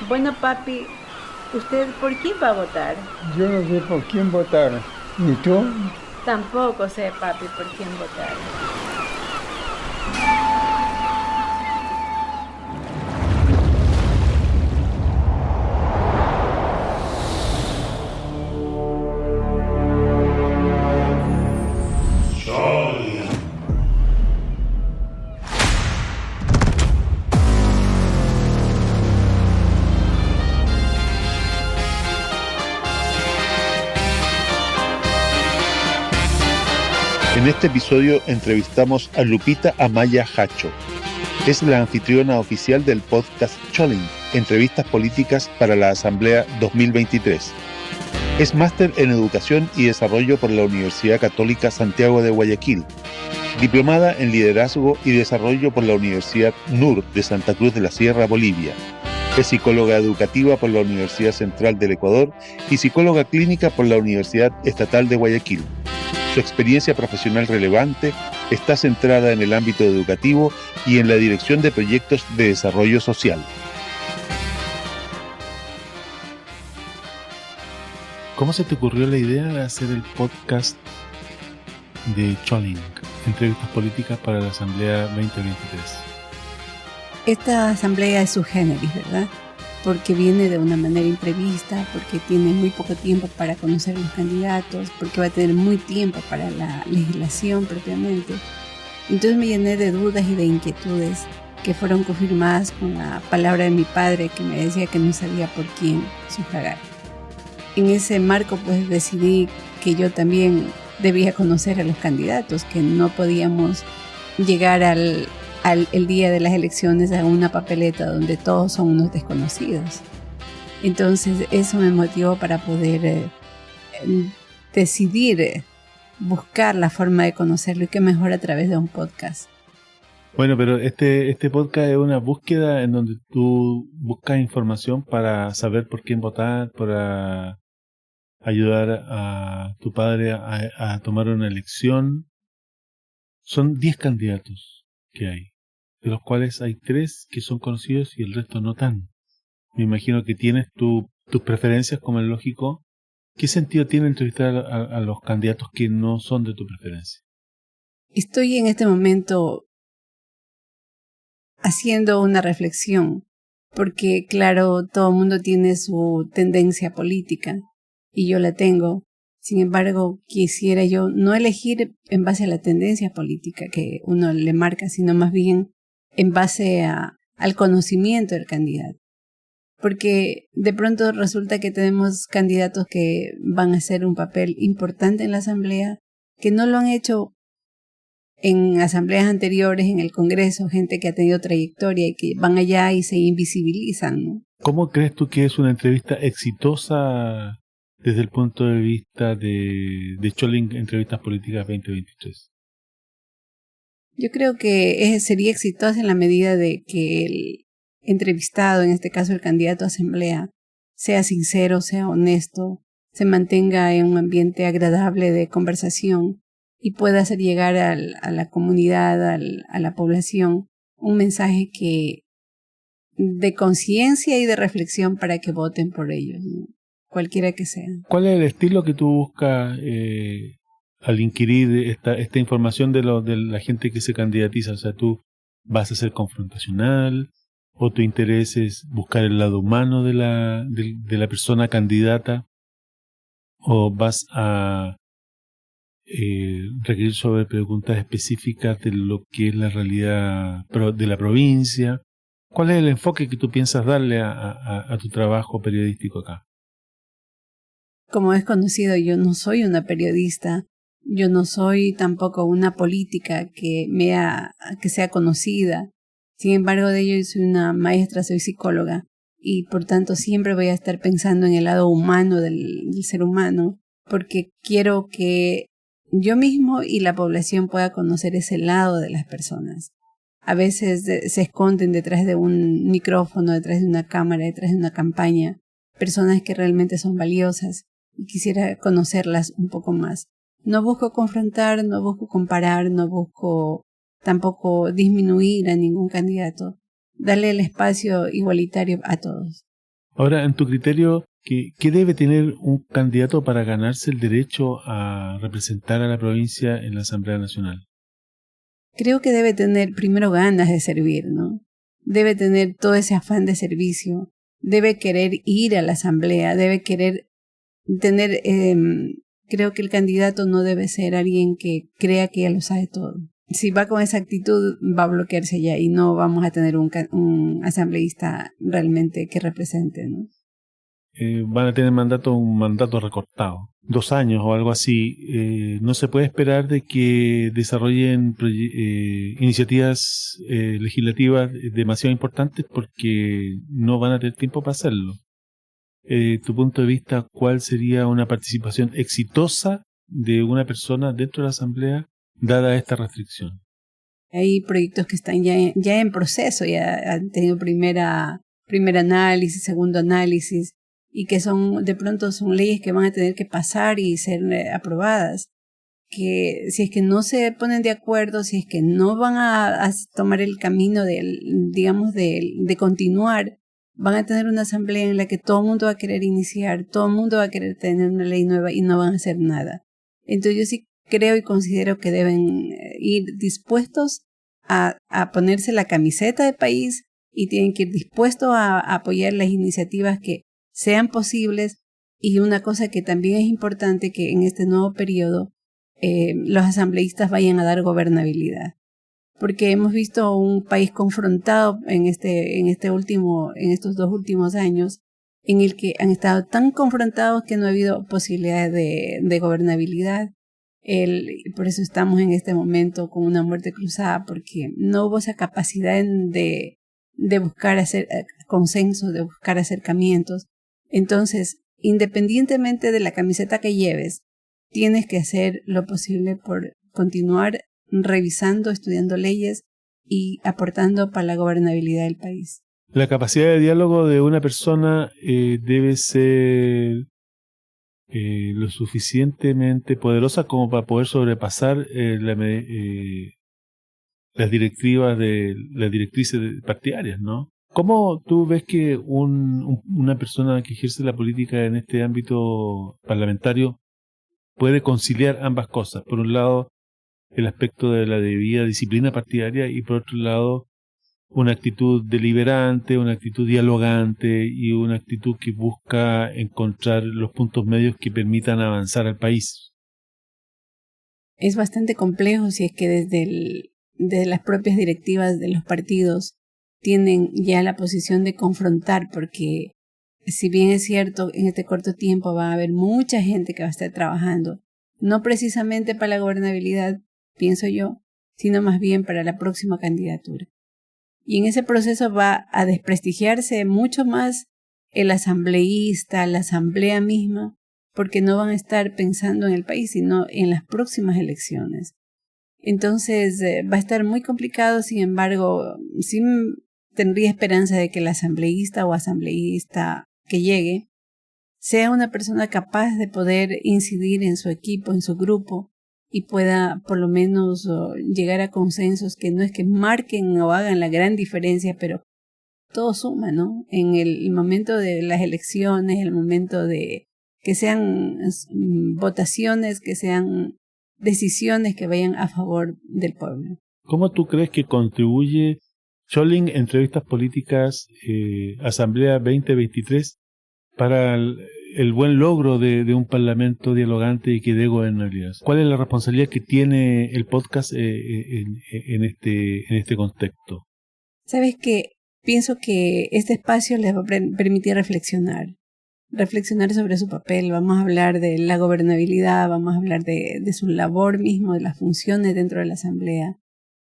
Bueno, papi, ¿usted por quién va a votar? Yo no sé por quién votar. ¿Y tú? Tampoco sé, papi, por quién votar. En este episodio entrevistamos a Lupita Amaya Hacho. Es la anfitriona oficial del podcast Cholin, Entrevistas Políticas para la Asamblea 2023. Es máster en Educación y Desarrollo por la Universidad Católica Santiago de Guayaquil, diplomada en Liderazgo y Desarrollo por la Universidad NUR de Santa Cruz de la Sierra, Bolivia. Es psicóloga educativa por la Universidad Central del Ecuador y psicóloga clínica por la Universidad Estatal de Guayaquil. Su experiencia profesional relevante está centrada en el ámbito educativo y en la dirección de proyectos de desarrollo social. ¿Cómo se te ocurrió la idea de hacer el podcast de Cholin, Entrevistas Políticas para la Asamblea 2023? Esta asamblea es sui generis, ¿verdad? Porque viene de una manera imprevista, porque tiene muy poco tiempo para conocer a los candidatos, porque va a tener muy tiempo para la legislación propiamente. Entonces me llené de dudas y de inquietudes que fueron confirmadas con la palabra de mi padre, que me decía que no sabía por quién sufragar. En ese marco pues decidí que yo también debía conocer a los candidatos, que no podíamos llegar el día de las elecciones a una papeleta donde todos son unos desconocidos. Entonces eso me motivó para poder decidir buscar la forma de conocerlo, y qué mejor a través de un podcast. Bueno, pero este podcast es una búsqueda en donde tú buscas información para saber por quién votar, para ayudar a tu padre a tomar una elección. Son 10 candidatos que hay, de los cuales hay 3 que son conocidos y el resto no tan. Me imagino que tienes tus preferencias, como es lógico. ¿Qué sentido tiene entrevistar a los candidatos que no son de tu preferencia? Estoy en este momento haciendo una reflexión, porque claro, todo el mundo tiene su tendencia política y yo la tengo. Sin embargo, quisiera yo no elegir en base a la tendencia política que uno le marca, sino más bien en base al conocimiento del candidato. Porque de pronto resulta que tenemos candidatos que van a hacer un papel importante en la asamblea, que no lo han hecho en asambleas anteriores, en el Congreso, gente que ha tenido trayectoria y que van allá y se invisibilizan, ¿no? ¿Cómo crees tú que es una entrevista exitosa desde el punto de vista de Cholin Entrevistas Políticas 2023? Yo creo que sería exitosa en la medida de que el entrevistado, en este caso el candidato a asamblea, sea sincero, sea honesto, se mantenga en un ambiente agradable de conversación y pueda hacer llegar a la comunidad, a la población, un mensaje de conciencia y de reflexión para que voten por ellos, ¿no? Cualquiera que sea. ¿Cuál es el estilo que tú buscas al inquirir esta información de la gente que se candidatiza? O sea, ¿tú vas a ser confrontacional o tu interés es buscar el lado humano de la persona candidata, o vas a requerir sobre preguntas específicas de lo que es la realidad de la provincia? ¿Cuál es el enfoque que tú piensas darle a tu trabajo periodístico acá? Como es conocido, yo no soy una periodista, yo no soy tampoco una política que sea conocida. Sin embargo, de ello soy una maestra, soy psicóloga, y por tanto siempre voy a estar pensando en el lado humano del ser humano, porque quiero que yo mismo y la población pueda conocer ese lado de las personas. A veces se esconden detrás de un micrófono, detrás de una cámara, detrás de una campaña, personas que realmente son valiosas, y quisiera conocerlas un poco más. No busco confrontar, no busco comparar, no busco tampoco disminuir a ningún candidato. Darle el espacio igualitario a todos. Ahora, en tu criterio, ¿qué debe tener un candidato para ganarse el derecho a representar a la provincia en la Asamblea Nacional? Creo que debe tener primero ganas de servir, ¿no? Debe tener todo ese afán de servicio, debe querer ir a la asamblea, debe querer tener, creo que el candidato no debe ser alguien que crea que ya lo sabe todo. Si va con esa actitud, va a bloquearse ya y no vamos a tener un asambleísta realmente que represente, ¿no? Van a tener un mandato recortado, 2 años o algo así. No se puede esperar de que desarrollen iniciativas legislativas demasiado importantes porque no van a tener tiempo para hacerlo. Tu punto de vista, ¿cuál sería una participación exitosa de una persona dentro de la Asamblea dada esta restricción? Hay proyectos que están ya en proceso, ya han tenido primer análisis, segundo análisis, y que de pronto son leyes que van a tener que pasar y ser aprobadas. Que si es que no se ponen de acuerdo, si es que no van a tomar el camino de continuar, van a tener una asamblea en la que todo el mundo va a querer iniciar, todo el mundo va a querer tener una ley nueva y no van a hacer nada. Entonces yo sí creo y considero que deben ir dispuestos a ponerse la camiseta del país y tienen que ir dispuestos a apoyar las iniciativas que sean posibles. Y una cosa que también es importante, que en este nuevo periodo los asambleístas vayan a dar gobernabilidad, porque hemos visto un país confrontado en estos 2 últimos años, en el que han estado tan confrontados que no ha habido posibilidades de gobernabilidad. Por eso estamos en este momento con una muerte cruzada, porque no hubo esa capacidad de buscar hacer consensos, de buscar acercamientos. Entonces, independientemente de la camiseta que lleves, tienes que hacer lo posible por continuar revisando, estudiando leyes y aportando para la gobernabilidad del país. La capacidad de diálogo de una persona debe ser lo suficientemente poderosa como para poder sobrepasar las directrices partidarias, ¿no? ¿Cómo tú ves que una persona que ejerce la política en este ámbito parlamentario puede conciliar ambas cosas? Por un lado, el aspecto de la debida disciplina partidaria y por otro lado, una actitud deliberante, una actitud dialogante y una actitud que busca encontrar los puntos medios que permitan avanzar al país. Es bastante complejo si es que desde las propias directivas de los partidos tienen ya la posición de confrontar, porque si bien es cierto, en este corto tiempo va a haber mucha gente que va a estar trabajando, no precisamente para la gobernabilidad, pienso yo, sino más bien para la próxima candidatura. Y en ese proceso va a desprestigiarse mucho más el asambleísta, la asamblea misma, porque no van a estar pensando en el país, sino en las próximas elecciones. Entonces va a estar muy complicado. Sin embargo, sí tendría esperanza de que el asambleísta o asambleísta que llegue sea una persona capaz de poder incidir en su equipo, en su grupo, y pueda por lo menos llegar a consensos que no es que marquen o hagan la gran diferencia, pero todo suma, ¿no? En el momento de las elecciones, el momento de que sean votaciones, que sean decisiones que vayan a favor del pueblo. ¿Cómo tú crees que contribuye Scholling, Entrevistas Políticas, Asamblea 2023 para el buen logro de un parlamento dialogante y que dé gobernabilidad? ¿Cuál es la responsabilidad que tiene el podcast en este contexto? Sabes que pienso que este espacio les va a permitir reflexionar sobre su papel. Vamos a hablar de la gobernabilidad, vamos a hablar de su labor mismo, de las funciones dentro de la asamblea.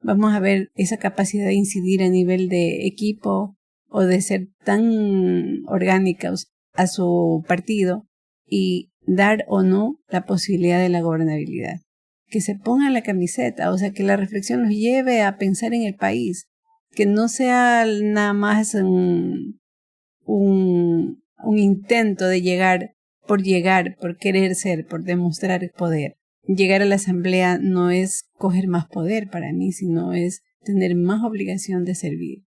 Vamos a ver esa capacidad de incidir a nivel de equipo o de ser tan orgánicos a su partido y dar o no la posibilidad de la gobernabilidad. Que se pongan la camiseta, o sea, que la reflexión los lleve a pensar en el país, que no sea nada más un intento de llegar, por querer ser, por demostrar poder. Llegar a la asamblea no es coger más poder para mí, sino es tener más obligación de servir.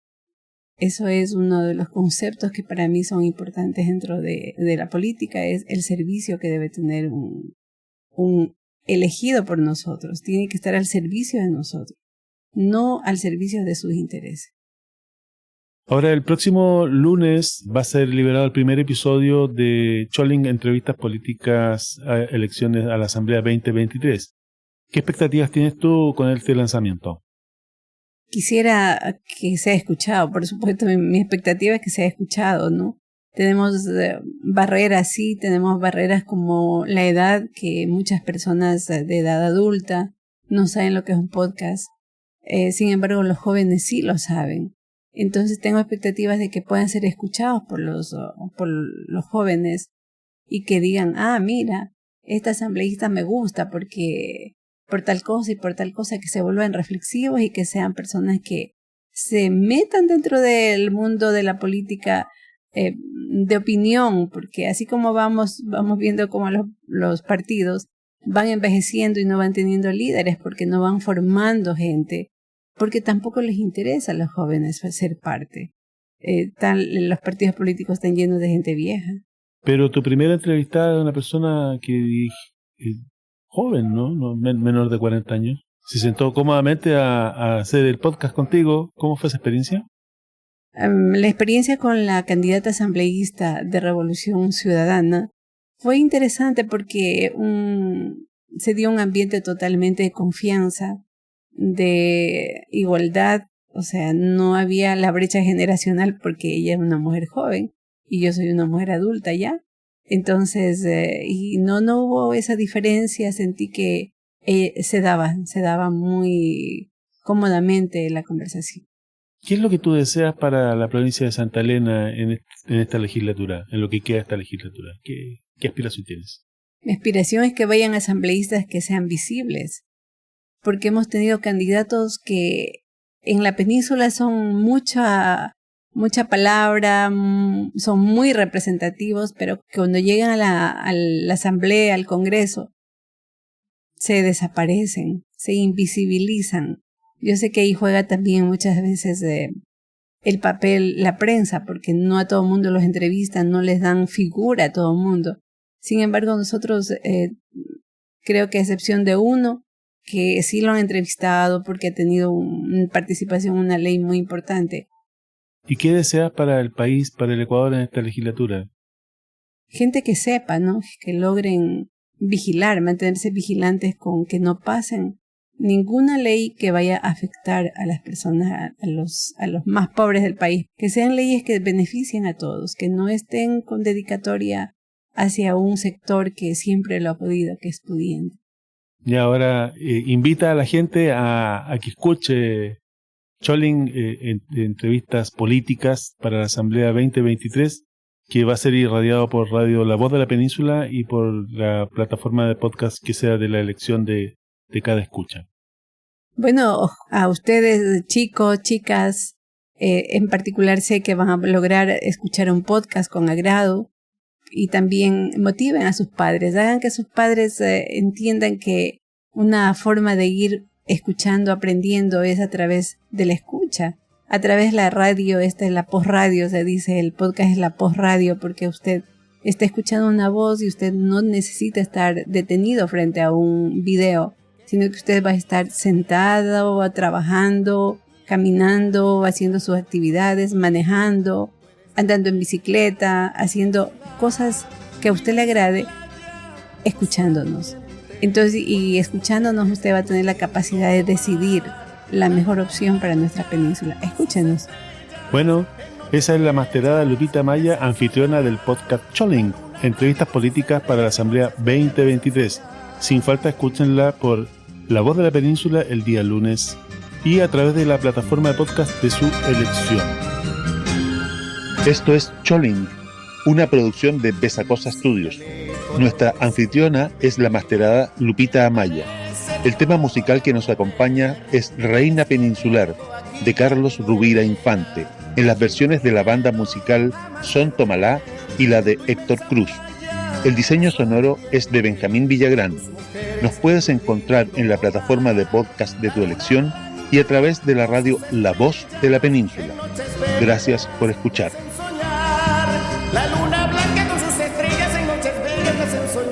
Eso es uno de los conceptos que para mí son importantes dentro de la política, es el servicio que debe tener un elegido por nosotros. Tiene que estar al servicio de nosotros, no al servicio de sus intereses. Ahora, el próximo lunes va a ser liberado el primer episodio de Scholling, entrevistas políticas a elecciones a la Asamblea 2023. ¿Qué expectativas tienes tú con este lanzamiento? Quisiera que sea escuchado, por supuesto, mi expectativa es que sea escuchado, ¿no? Tenemos barreras, sí, tenemos barreras como la edad, que muchas personas de edad adulta no saben lo que es un podcast. Sin embargo, los jóvenes sí lo saben. Entonces tengo expectativas de que puedan ser escuchados por los jóvenes y que digan, mira, esta asambleísta me gusta porque por tal cosa y por tal cosa, que se vuelvan reflexivos y que sean personas que se metan dentro del mundo de la política de opinión, porque así como vamos viendo cómo los partidos van envejeciendo y no van teniendo líderes porque no van formando gente, porque tampoco les interesa a los jóvenes ser parte. Los partidos políticos están llenos de gente vieja. Pero tu primera entrevistada es una persona que joven, ¿no? Menor de 40 años. Se sentó cómodamente a hacer el podcast contigo. ¿Cómo fue esa experiencia? La experiencia con la candidata asambleísta de Revolución Ciudadana fue interesante porque se dio un ambiente totalmente de confianza, de igualdad, o sea, no había la brecha generacional porque ella es una mujer joven y yo soy una mujer adulta ya. Entonces, y no hubo esa diferencia, sentí que se daba muy cómodamente la conversación. ¿Qué es lo que tú deseas para la provincia de Santa Elena en esta legislatura, en lo que queda de esta legislatura? ¿Qué aspiración tienes? Mi aspiración es que vayan asambleístas que sean visibles, porque hemos tenido candidatos que en la península son mucha palabra, son muy representativos, pero que cuando llegan a la asamblea, al Congreso, se desaparecen, se invisibilizan. Yo sé que ahí juega también muchas veces el papel la prensa, porque no a todo mundo los entrevistan, no les dan figura a todo mundo. Sin embargo, nosotros creo que a excepción de uno, que sí lo han entrevistado porque ha tenido participación en una ley muy importante. ¿Y qué deseas para el país, para el Ecuador en esta legislatura? Gente que sepa, ¿no? Que logren vigilar, mantenerse vigilantes con que no pasen ninguna ley que vaya a afectar a las personas, a los más pobres del país. Que sean leyes que beneficien a todos, que no estén con dedicatoria hacia un sector que siempre lo ha podido, que es pudiente. Y ahora invita a la gente a que escuche Scholling, entrevistas políticas para la Asamblea 2023, que va a ser irradiado por Radio La Voz de la Península y por la plataforma de podcast que sea de la elección de cada escucha. Bueno, a ustedes, chicos, chicas, en particular sé que van a lograr escuchar un podcast con agrado y también motiven a sus padres, hagan que sus padres entiendan que una forma de ir escuchando, aprendiendo es a través de la escucha, a través de la radio. Esta es la posradio, se dice, el podcast es la posradio, porque usted está escuchando una voz y usted no necesita estar detenido frente a un video, sino que usted va a estar sentado, trabajando, caminando, haciendo sus actividades, manejando, andando en bicicleta, haciendo cosas que a usted le agrade, escuchándonos. Entonces, y escuchándonos, usted va a tener la capacidad de decidir la mejor opción para nuestra península. Escúchenos. Bueno, esa es la masterada Lupita Maya, anfitriona del podcast Scholling, entrevistas políticas para la Asamblea 2023. Sin falta, escúchenla por La Voz de la Península el día lunes y a través de la plataforma de podcast de su elección. Esto es Scholling, una producción de Besacosa Studios. Nuestra anfitriona es la masterada Lupita Amaya. El tema musical que nos acompaña es Reina Peninsular, de Carlos Rubira Infante, en las versiones de la banda musical Son Tomalá y la de Héctor Cruz. El diseño sonoro es de Benjamín Villagrán. Nos puedes encontrar en la plataforma de podcast de tu elección y a través de la radio La Voz de la Península. Gracias por escuchar. La luna blanca con sus estrellas en noches bellas me hacen soñar.